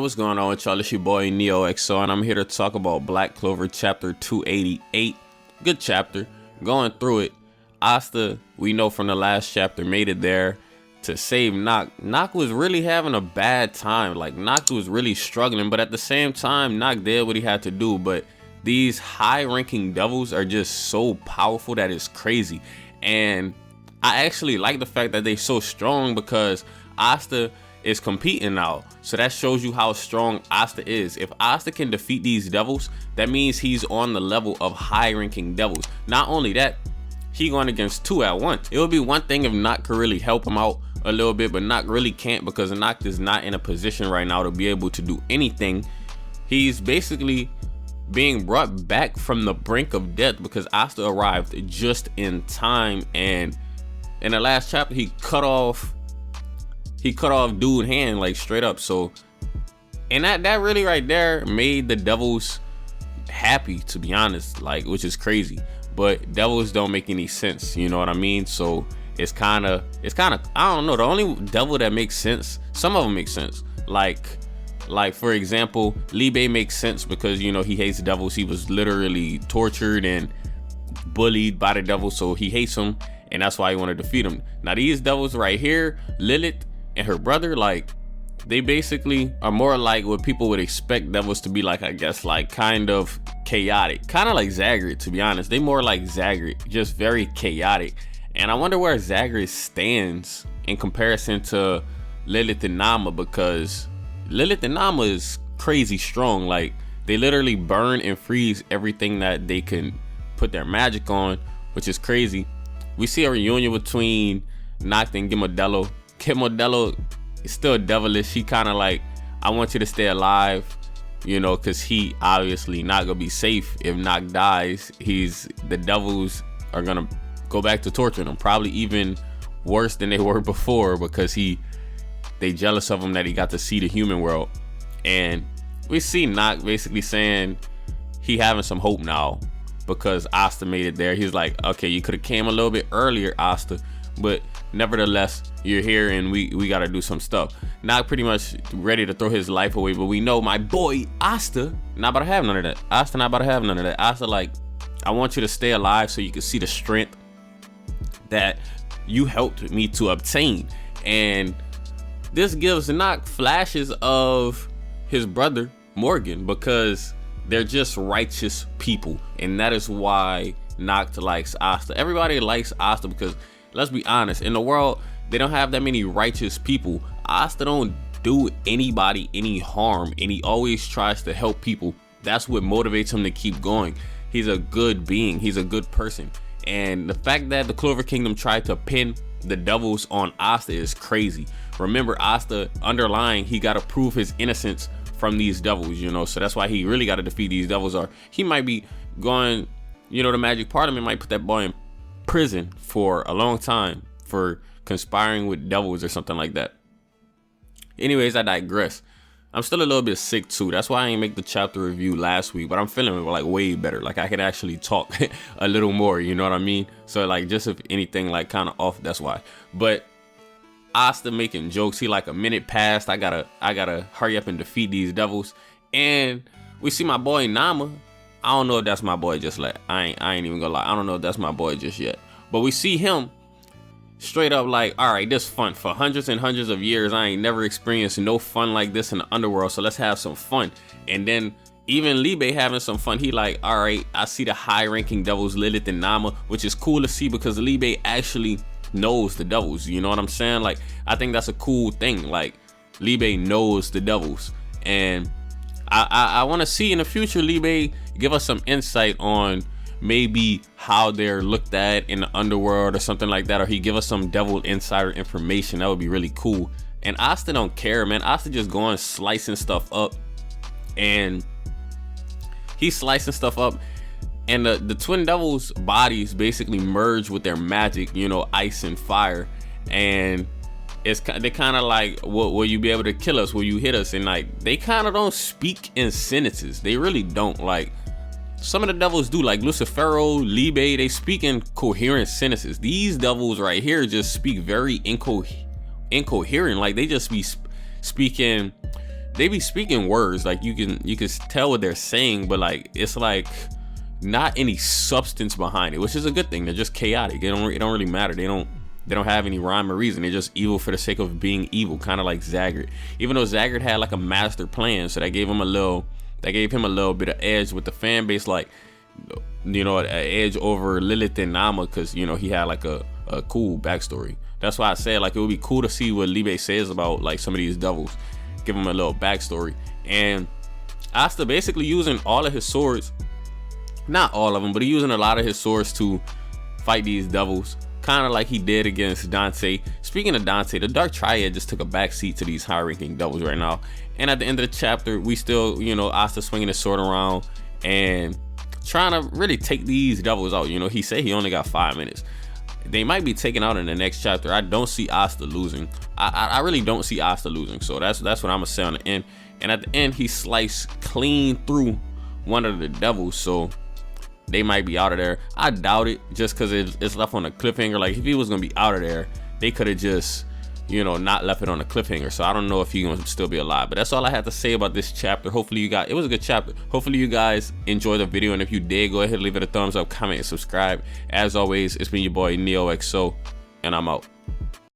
what's going on with y'all? It's your boy NeohXO, and I'm here to talk about Black Clover chapter 288. Good chapter. Going through it, Asta, we know from the last chapter, made it there to save Naamah. Naamah was really having a bad time. Like, Naamah was really struggling, but at the same time, Naamah did what he had to do. But these high-ranking devils are just so powerful that it's crazy. And I actually like the fact that they're so strong because Asta is competing now. So that shows you how strong Asta is. If Asta can defeat these devils, that means he's on the level of high-ranking devils. Not only that, he going against two at once. It would be one thing if Naamah could really help him out a little bit, but Naamah really can't because Naamah is not in a position right now to be able to do anything. He's basically being brought back from the brink of death because Asta arrived just in time, and in the last chapter he cut off dude's hand, like, straight up. So, and that really right there made the devils happy, to be honest, like, which is crazy. But devils don't make any sense, you know what I mean? So it's kind of I don't know, the only devil that makes sense, some of them make sense, like for example, Libe makes sense because, you know, he hates devils. He was literally tortured and bullied by the devil, so he hates him, and that's why he wanted to defeat him. Now these devils right here, Lilith and her brother, like, they basically are more like what people would expect devils to be like, I guess, like kind of chaotic, kind of like Zagreus, to be honest. They more like Zagreus, just very chaotic. And I wonder where Zagreus stands in comparison to Lilith and Naamah, because Lilith and Naamah is crazy strong. Like, they literally burn and freeze everything that they can put their magic on, which is crazy. We see a reunion between Naamah and Gimodello. Gimodello is still devilish. He kind of like, I want you to stay alive, you know, because he obviously not gonna be safe if Naamah dies. The devils are gonna go back to torturing him, probably even worse than they were before, because they jealous of him that he got to see the human world. And we see Naamah basically saying he having some hope now because Asta made it there. He's like, okay, you could have came a little bit earlier, Asta, but nevertheless, you're here and we got to do some stuff. Naamah pretty much ready to throw his life away, but we know my boy Asta not about to have none of that. Asta not about to have none of that. Asta like, I want you to stay alive so you can see the strength that you helped me to obtain. And this gives Naamah flashes of his brother Morgan, because they're just righteous people, and that is why Naamah likes Asta. Everybody likes Asta because, let's be honest, in the world they don't have that many righteous people. Asta don't do anybody any harm, and he always tries to help people. That's what motivates him to keep going. He's a good being, he's a good person. And the fact that the Clover Kingdom tried to pin the devils on Asta is crazy. Remember, Asta, underlying, he got to prove his innocence from these devils, you know, so that's why he really got to defeat these devils, or he might be going, you know, the Magic Parliament might put that boy in prison for a long time for conspiring with devils or something like that. Anyways, I digress. I'm still a little bit sick too. That's why I didn't make the chapter review last week, but I'm feeling like way better. Like, I could actually talk a little more, you know what I mean? So like, just if anything like kind of off, that's why. But Asta making jokes. He like, a minute passed. I gotta hurry up and defeat these devils. And we see my boy Naamah. I don't know if that's my boy just yet. I ain't even gonna lie. I don't know if that's my boy just yet. But we see him straight up like, all right, this fun. For hundreds and hundreds of years, I ain't never experienced no fun like this in the underworld, so let's have some fun. And then even Libe having some fun. He like, all right, I see the high-ranking devils, Lilith and Naamah, which is cool to see because Libe actually knows the devils, you know what I'm saying? Like, I think that's a cool thing. Like, Libe knows the devils, and I want to see in the future Libe give us some insight on maybe how they're looked at in the underworld or something like that, or he give us some devil insider information. That would be really cool. And Asta don't care, man. Asta just going slicing stuff up, and he's slicing stuff up, and the twin devils bodies basically merge with their magic, you know, ice and fire. And they kind of like, will you be able to kill us? Will you hit us? And like, they kind of don't speak in sentences. They really don't. Like, some of the devils do, like Lucifero, Libe, they speak in coherent sentences. These devils right here just speak very incoherent. Like, they just be speaking they be speaking words, like you can tell what they're saying, but like it's like not any substance behind it, which is a good thing. They're just chaotic. It don't really matter. They don't have any rhyme or reason. They're just evil for the sake of being evil, kind of like Zaggart. Even though Zaggart had like a master plan, so that gave him a little bit of edge with the fan base, like, you know, an edge over Lilith and Naamah, because, you know, he had like a cool backstory. That's why I said, like, it would be cool to see what Libe says about like some of these devils, give him a little backstory. And Asta basically using all of his swords, not all of them, but he using a lot of his swords to fight these devils, kind of like he did against Dante. Speaking of Dante, the Dark Triad just took a backseat to these high-ranking devils right now. And at the end of the chapter, we still, you know, Asta swinging his sword around and trying to really take these devils out. You know, he said he only got 5 minutes. They might be taken out in the next chapter. I don't see Asta losing. I really don't see Asta losing. So that's what I'm gonna say on the end. And at the end, he sliced clean through one of the devils. So they might be out of there. I doubt it, just because it's left on a cliffhanger. Like, if he was gonna be out of there, they could have just, you know, not left it on a cliffhanger. So I don't know if he's gonna still be alive. But that's all I have to say about this chapter. Hopefully you guys, it was a good chapter. Hopefully you guys enjoyed the video, and if you did, go ahead and leave it a thumbs up, comment, and subscribe. As always, it's been your boy NeohXO, and I'm out.